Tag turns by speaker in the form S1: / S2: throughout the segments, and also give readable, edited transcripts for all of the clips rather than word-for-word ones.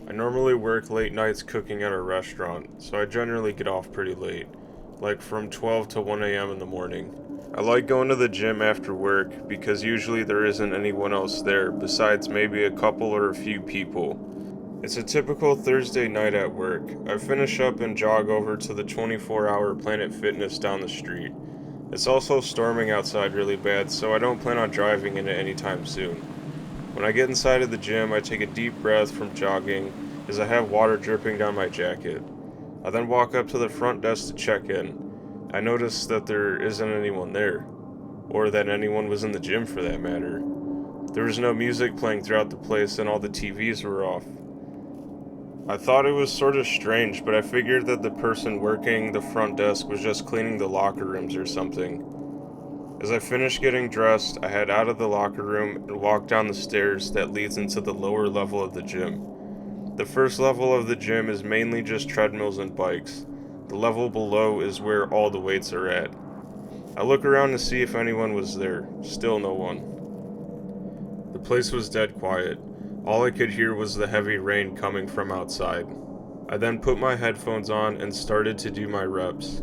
S1: I normally work late nights cooking at a restaurant, so I generally get off pretty late, like from 12 to 1 a.m. in the morning. I like going to the gym after work because usually there isn't anyone else there besides maybe a couple or a few people. It's a typical Thursday night at work. I finish up and jog over to the 24-hour Planet Fitness down the street. It's also storming outside really bad, so I don't plan on driving in it anytime soon. When I get inside of the gym, I take a deep breath from jogging as I have water dripping down my jacket. I then walk up to the front desk to check in. I notice that there isn't anyone there, or that anyone was in the gym for that matter. There was no music playing throughout the place and all the TVs were off. I thought it was sort of strange, but I figured that the person working the front desk was just cleaning the locker rooms or something. As I finished getting dressed, I head out of the locker room and walk down the stairs that leads into the lower level of the gym. The first level of the gym is mainly just treadmills and bikes. The level below is where all the weights are at. I look around to see if anyone was there. Still no one. The place was dead quiet. All I could hear was the heavy rain coming from outside. I then put my headphones on and started to do my reps.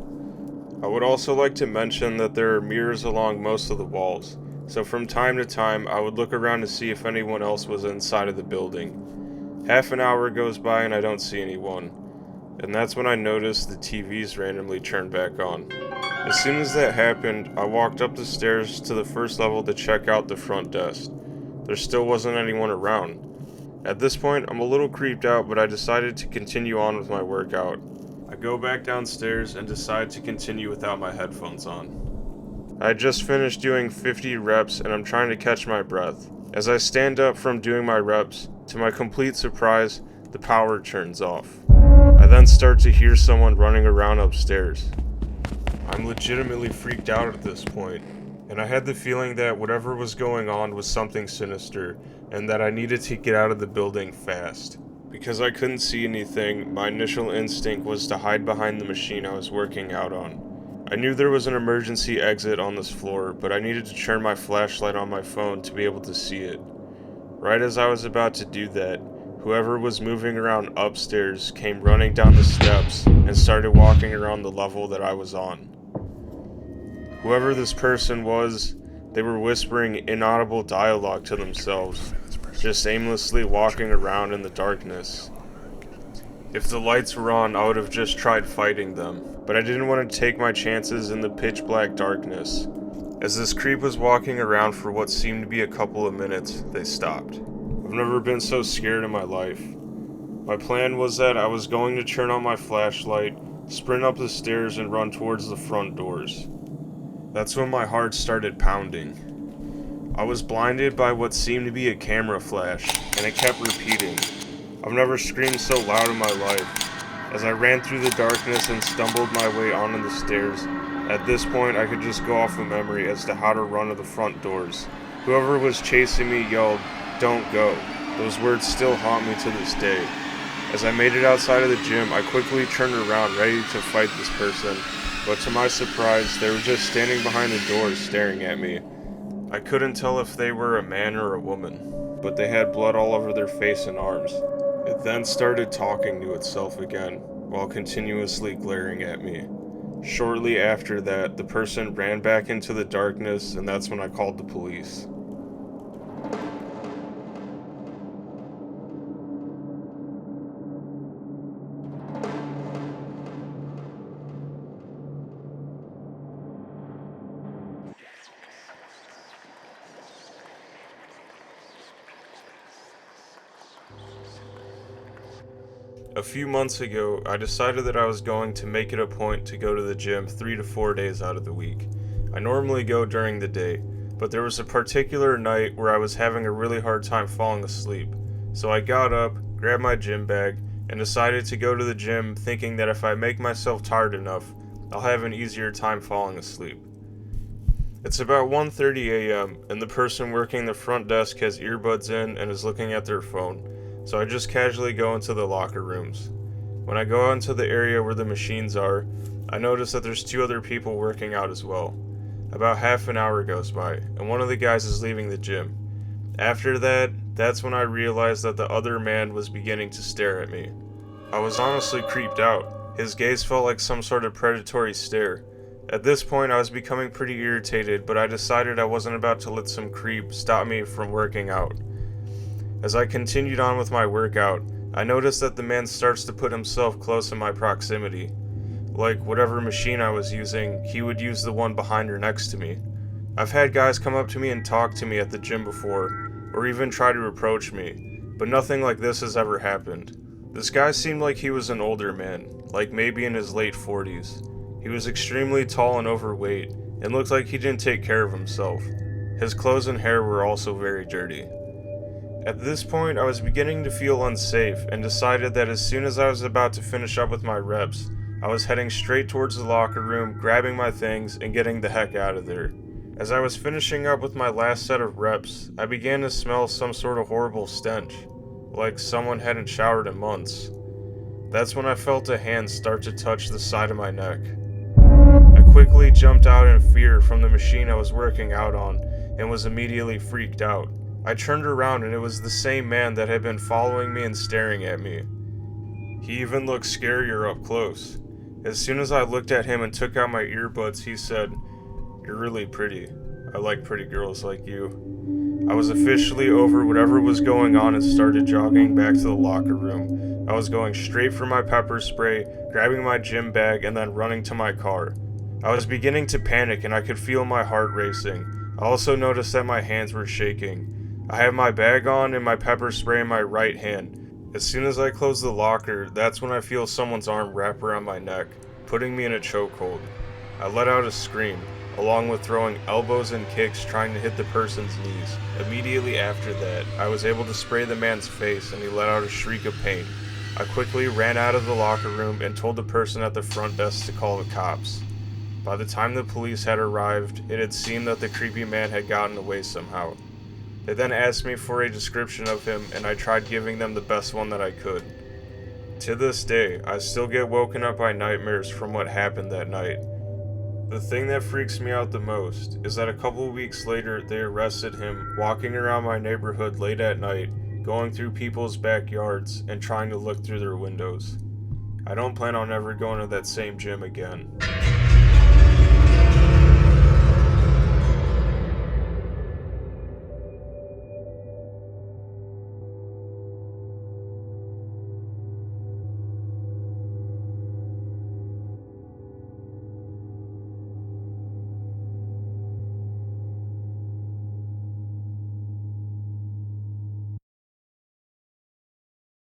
S1: I would also like to mention that there are mirrors along most of the walls, so from time to time I would look around to see if anyone else was inside of the building. Half an hour goes by and I don't see anyone, and that's when I noticed the TVs randomly turned back on. As soon as that happened, I walked up the stairs to the first level to check out the front desk. There still wasn't anyone around. At this point, I'm a little creeped out, but I decided to continue on with my workout. I go back downstairs and decide to continue without my headphones on. I had just finished doing 50 reps and I'm trying to catch my breath. As I stand up from doing my reps, to my complete surprise, the power turns off. I then start to hear someone running around upstairs. I'm legitimately freaked out at this point, and I had the feeling that whatever was going on was something sinister, and that I needed to get out of the building fast. Because I couldn't see anything, my initial instinct was to hide behind the machine I was working out on. I knew there was an emergency exit on this floor, but I needed to turn my flashlight on my phone to be able to see it. Right as I was about to do that, whoever was moving around upstairs came running down the steps and started walking around the level that I was on. Whoever this person was, they were whispering inaudible dialogue to themselves, just aimlessly walking around in the darkness. If the lights were on, I would have just tried fighting them, but I didn't want to take my chances in the pitch black darkness. As this creep was walking around for what seemed to be a couple of minutes, they stopped. I've never been so scared in my life. My plan was that I was going to turn on my flashlight, sprint up the stairs, and run towards the front doors. That's when my heart started pounding. I was blinded by what seemed to be a camera flash, and it kept repeating. I've never screamed so loud in my life. As I ran through the darkness and stumbled my way onto the stairs, at this point I could just go off of memory as to how to run to the front doors. Whoever was chasing me yelled, "Don't go." Those words still haunt me to this day. As I made it outside of the gym, I quickly turned around ready to fight this person, but to my surprise, they were just standing behind the doors staring at me. I couldn't tell if they were a man or a woman, but they had blood all over their face and arms. It then started talking to itself again, while continuously glaring at me. Shortly after that, the person ran back into the darkness, and that's when I called the police. A few months ago, I decided that I was going to make it a point to go to the gym 3 to 4 days out of the week. I normally go during the day, but there was a particular night where I was having a really hard time falling asleep. So I got up, grabbed my gym bag, and decided to go to the gym thinking that if I make myself tired enough, I'll have an easier time falling asleep. It's about 1:30 a.m., and the person working the front desk has earbuds in and is looking at their phone. So I just casually go into the locker rooms. When I go into the area where the machines are, I notice that there's 2 other people working out as well. About half an hour goes by, and one of the guys is leaving the gym. After that, that's when I realized that the other man was beginning to stare at me. I was honestly creeped out. His gaze felt like some sort of predatory stare. At this point, I was becoming pretty irritated, but I decided I wasn't about to let some creep stop me from working out. As I continued on with my workout, I noticed that the man starts to put himself close in my proximity. Like whatever machine I was using, he would use the one behind or next to me. I've had guys come up to me and talk to me at the gym before, or even try to approach me, but nothing like this has ever happened. This guy seemed like he was an older man, like maybe in his late 40s. He was extremely tall and overweight, and looked like he didn't take care of himself. His clothes and hair were also very dirty. At this point, I was beginning to feel unsafe and decided that as soon as I was about to finish up with my reps, I was heading straight towards the locker room, grabbing my things, and getting the heck out of there. As I was finishing up with my last set of reps, I began to smell some sort of horrible stench, like someone hadn't showered in months. That's when I felt a hand start to touch the side of my neck. I quickly jumped out in fear from the machine I was working out on and was immediately freaked out. I turned around and it was the same man that had been following me and staring at me. He even looked scarier up close. As soon as I looked at him and took out my earbuds, he said, "You're really pretty. I like pretty girls like you." I was officially over whatever was going on and started jogging back to the locker room. I was going straight for my pepper spray, grabbing my gym bag, and then running to my car. I was beginning to panic and I could feel my heart racing. I also noticed that my hands were shaking. I had my bag on and my pepper spray in my right hand. As soon as I close the locker, that's when I feel someone's arm wrap around my neck, putting me in a chokehold. I let out a scream, along with throwing elbows and kicks trying to hit the person's knees. Immediately after that, I was able to spray the man's face and he let out a shriek of pain. I quickly ran out of the locker room and told the person at the front desk to call the cops. By the time the police had arrived, it had seemed that the creepy man had gotten away somehow. They then asked me for a description of him and I tried giving them the best one that I could. To this day, I still get woken up by nightmares from what happened that night. The thing that freaks me out the most is that a couple weeks later they arrested him walking around my neighborhood late at night, going through people's backyards and trying to look through their windows. I don't plan on ever going to that same gym again.